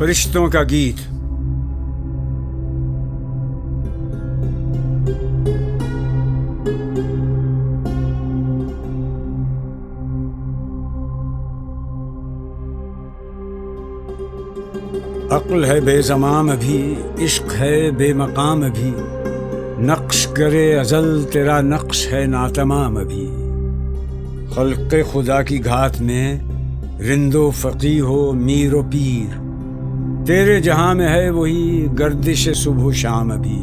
فرشتوں کا گیت۔ عقل ہے بے زمام ابھی، عشق ہے بے مقام ابھی، نقش گرے ازل تیرا نقش ہے ناتمام ابھی۔ خلق خدا کی گھات میں رند و فقیہ ہو میر و پیر، تیرے جہاں میں ہے وہی گردش صبح و شام ابھی۔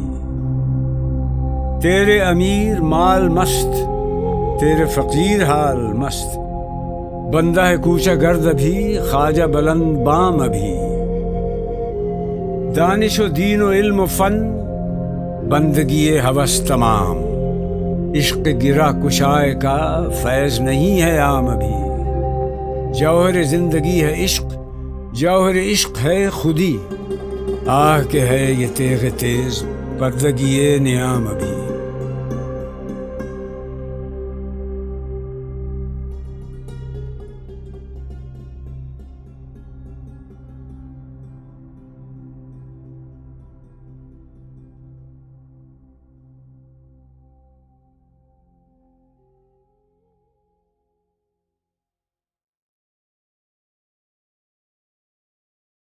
تیرے امیر مال مست، تیرے فقیر حال مست، بندہ ہے کوچہ گرد ابھی، خواجہ بلند بام ابھی۔ دانش و دین و علم و فن، بندگی ہوس تمام، عشق گرہ کشائے کا فیض نہیں ہے عام ابھی۔ جوہر زندگی ہے عشق، جوہر عشق ہے خودی، آہ کہ ہے یہ تیغ تیز پردگی نعام ابھی۔